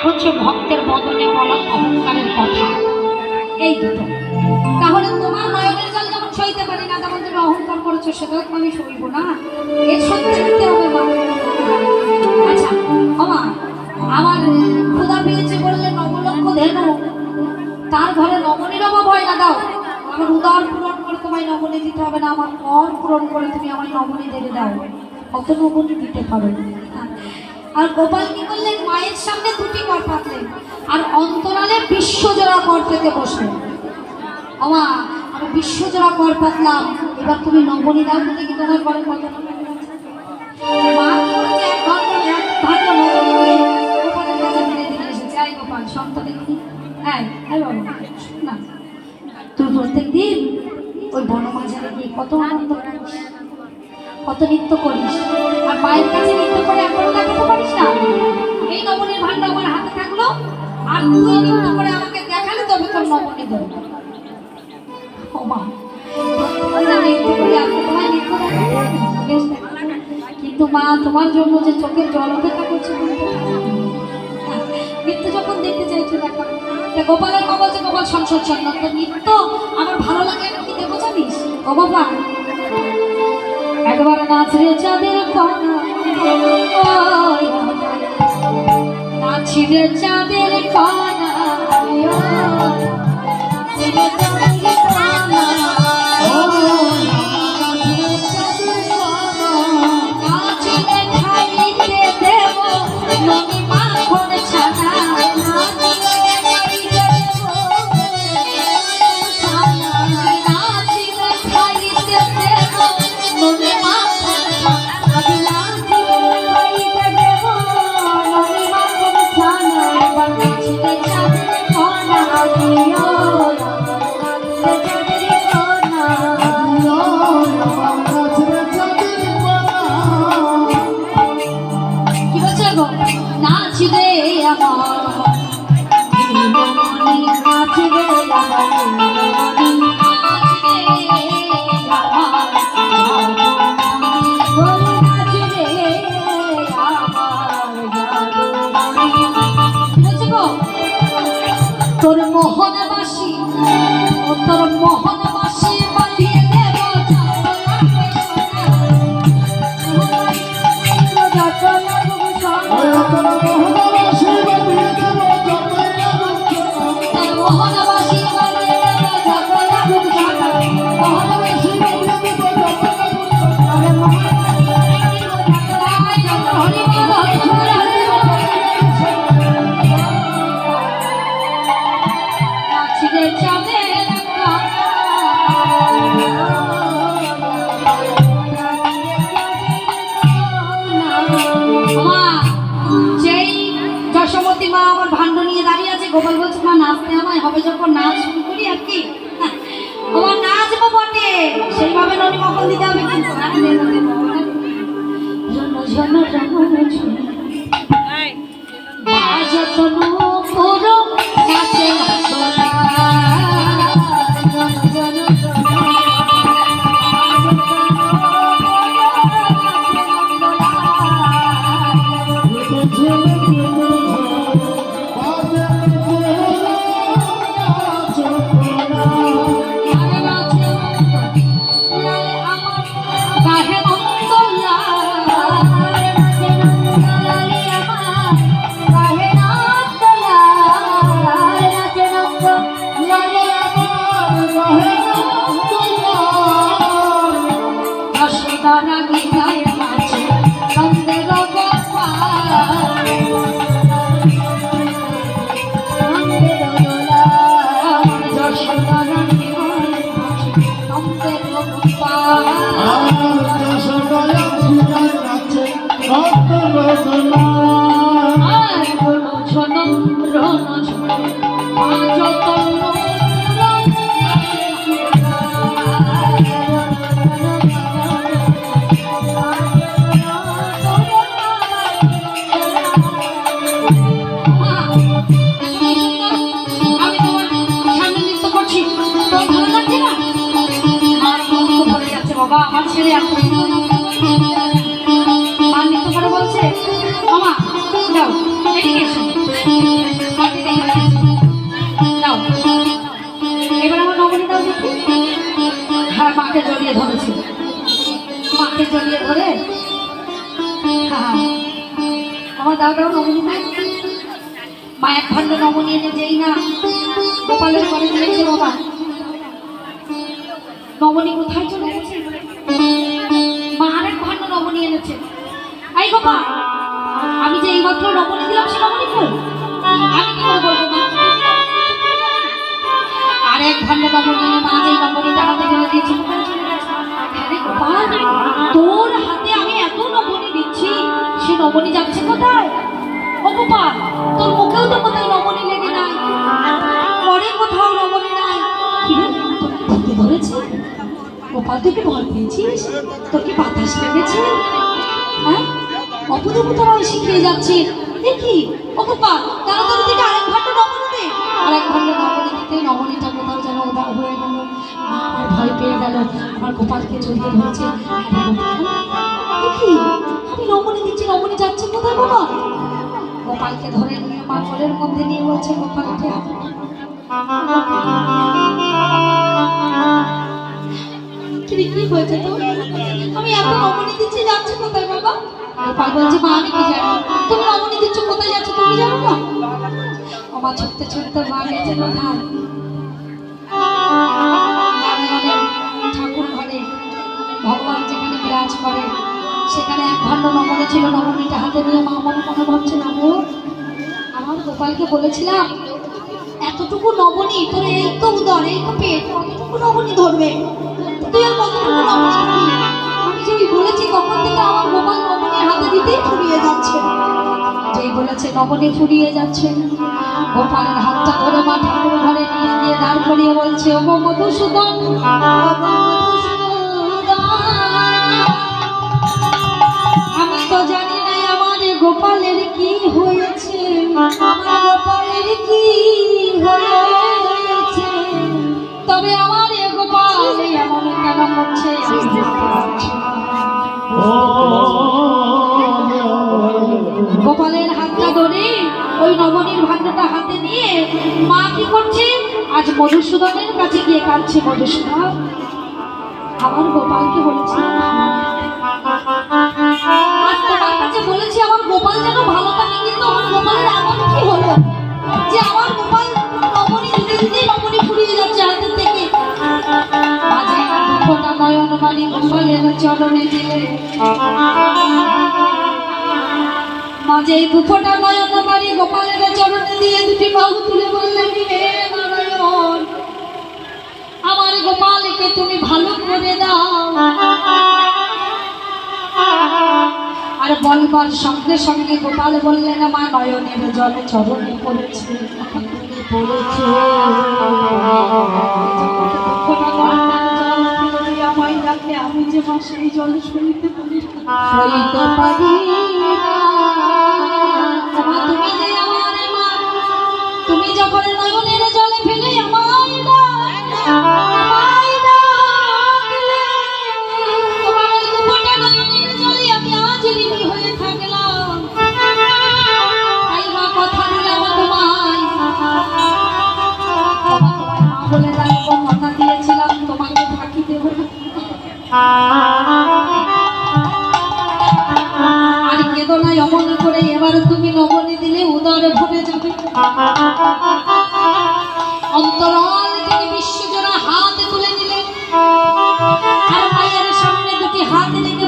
হচ্ছে ভক্তের বদনে বলা অহংকারের কথা, এই দুটো। তাহলে তোমার নয়নের জল যেমন সইতে পারি না, তেমন তুমি অহংকার করেছো, সেটাও তো আমি সইব না। এর সত্যি করতে হবে মা। আচ্ছা আমা, আমার ক্ষুধা পেয়েছে বললে নবলক্ষ ধেনু, তার ঘরে নবনীর অভাব হয় না। দাও আমার উদার পূরণ করে তোমায় নবনী দিতে হবে না, আমার কর পূরণ করে তুমি আমায় নবনী দেবে দাও, কত নবনী দিতে পারো। আর গোপাল কি করলেন, মায়ের সামনে দুটি কর পাতলেন আর অন্তরালে বিশ্বজোড়া কর পেতে বসলেন। আমা আমি বিশ্বজোড়া কর পাতলাম, এবার তুমি নবনী দাও তো দেখি তোমার ঘরে কত নবনী আছে। মা বলছে এক ভাগ্য নবনী গোপালের কাছে ফিরে দিয়ে এসেছে। আই গোপাল সন্ত দেখি, হ্যাঁ হ্যাঁ বাবা না, তুই প্রত্যেক দিন ওই বনমাঝারে গিয়ে কত আনন্দ করিস, কত নৃত্য করিস, আর মায়ের কাছে নৃত্য করে এখনো দেখাতে পারিস না। এই নবনীর ভাণ্ড আমার হাতে থাকলো, আর তুই নৃত্য করে আমাকে দেখালে তবে তোর নবনী দেব। ও মা নৃত্য করি, আপনি তোমায় নৃত্য দেখাতে, কিন্তু মা তোমার জন্য যে চোখের জল অপেক্ষা করছে, নৃত্য যখন দেখতে চাইছো দেখা। গোপালের কবল যে গোপাল সংসদ চন্দন নৃত্য আমার ভালো লাগে, কি দেবো জানিস ও বাবা, একবার নাচ রে চাঁদের কণা, নাচি রে চাঁদের কণা, তোর মোহনবাসী ও তোর মোহনবাসী বাঁধিয়ে দেব মোহনবাসী মা আমার ভাণ্ড নিয়ে দাঁড়িয়ে আছে। গোপাল বলছে মা নাচতে আমায় হবে, যখন নাচ শুরু করি আর কি আমার নাচবো বটে, সেইভাবে ননি মকল দিতে হবে কিন্তু আমার ছেলে মা নৃত্য করে বলছে মামা যাও এদিকে এসো। দাও এবার আমার নবনী দাও দেখি। হ্যাঁ মাকে জড়িয়ে ধরেছে, মাকে জড়িয়ে ধরে হ্যাঁ আমার দাও দাও নবনী দাও। মা এক ভাণ্ড নবনী এনে যেই না গোপালের ঘরে দিয়েছে, বাবা নবনী কোথায় চলে গেছে? মা আরেক ভাণ্ড নবনী এনেছে। এই গোপাল, আমি যে এইমাত্র নবনী দিলাম সে নবনী কই? আমি কি করে বলবো মা? আরেক ভাণ্ড নবনী এনে মা যেই নবনীটা হাতে ধরে দিয়েছে কোথায় চলে গেছে? আরে গোপাল, তোর হাতে আমি এত নবনী দিচ্ছি, সে নবনী যাচ্ছে কোথায়? ও গোপাল, তোর মুখেও তো কোথায় নবনী লেগে নাই, পরে কোথাও নবনী নাই। কি রে, তোকে ধরতে ধরেছে? গোপাল তুই কি ভয় পেয়েছিস? তোর কি বাতাস লেগেছে? হ্যাঁ অপদেবতারা শিখিয়ে যাচ্ছে দেখি। ও গোপাল, তাড়াতাড়ি থেকে আরেক ভাণ্ড নবনী দে। আরেক ভাণ্ড নবনী দিতে নবনীটা কোথাও যেন উদার হয়ে গেল। আমার ভয় পেয়ে গেল, আমার গোপালকে জড়িয়ে ধরেছে। দেখি আমি নবনী দিচ্ছি, নবনী যাচ্ছে কোথায় বাবা? গোপালকে ধরে নিয়ে মা কোলের মধ্যে নিয়ে বলছে, গোপালকে কি হয়েছে তোর? আমি এত নবনী দিচ্ছি, যাচ্ছে কোথায় বাবা? গোপাল বলছে, মা আমি কি জানি, তুমি নবনী দিচ্ছ কোথায় যাচ্ছ তুমি জানো না? মা ছুটতে ছুটতে মা গেছে কোথায়? ঠাকুর ঘরে ভগবান যেখানে বিরাজ করে সেখানে এক ভাণ্ড নবনী ছিল। নবনীটা হাতে নিয়ে মা মনে মনে ভাবছে, না গো আমার গোপালকে বলেছিলাম এতটুকু নবনী, তোর এই তো উদর এই তো পেট, কতটুকু নবনী ধরবে, তুই আর কতটুকু নবনী ধরবি? আমি যে বলেছি তখন থেকে আমার গোপাল নবনীর হাতে দিতেই ফুরিয়ে যাচ্ছে। যেই বলেছে নবনী ফুরিয়ে যাচ্ছে, গোপালের হাতটা ধরে মা ঠাকুর ঘরে নিয়ে গিয়ে দাঁড় করিয়ে বলছে, ও গো মধুসূদন, আমি তো জানি না আমার গোপালের কি হয়েছে, আমার গোপালের কি হয়েছে, তবে আমার গোপাল এমন কেন করছে? গোপালের হাতটা ধরে ওই নবনীর ভাণ্ডটা হাতে নিয়ে মা কি করছে? আজ মধুসূদনের কাছে গিয়ে কাঁদছে, মধুসূদন আমার গোপালকে বলেছি আজ তোমার কাছে বলেছি আমার গোপাল যেন ভালো থাকে, কিন্তু আমার গোপালের এমন কি হলো যে আমার গোপাল নবনী দিতে দিতে নবনী ফুরিয়ে যাচ্ছে হাতের থেকে। মাঝে দুঃখটা নয়ন বাড়ি গোপালের চরণে দিলে, মাঝে দুঃখটা নয়ন বাড়ি গোপালের চরণে দিয়ে দুটি বাহু তুলে বললেন, হে নারায়ণ আমার গোপালকে তুমি ভালো করে দাও। আর বলবার সঙ্গে সঙ্গে গোপাল বললেন, মা নয়নের জলে চরণে পড়েছে পড়েছে, আমায় ডাকে আমি যে মা সেই জল সইতে পারি তুমি যে আমার মা, তুমি যখন নয়নের জলে ফেলে আমায় বলে তাই কথা দিয়েছিলাম তোমাকে ফাঁকি দেব না। আর কেঁদো নাই অমন করে, এবার তুমি নবনী দিলে উদরে ভরে যাবে। অন্তরাল থেকে বিশ্বজোড়া হাত তুলে নিলেন আর মায়ের সামনে দুটি হাত রেখে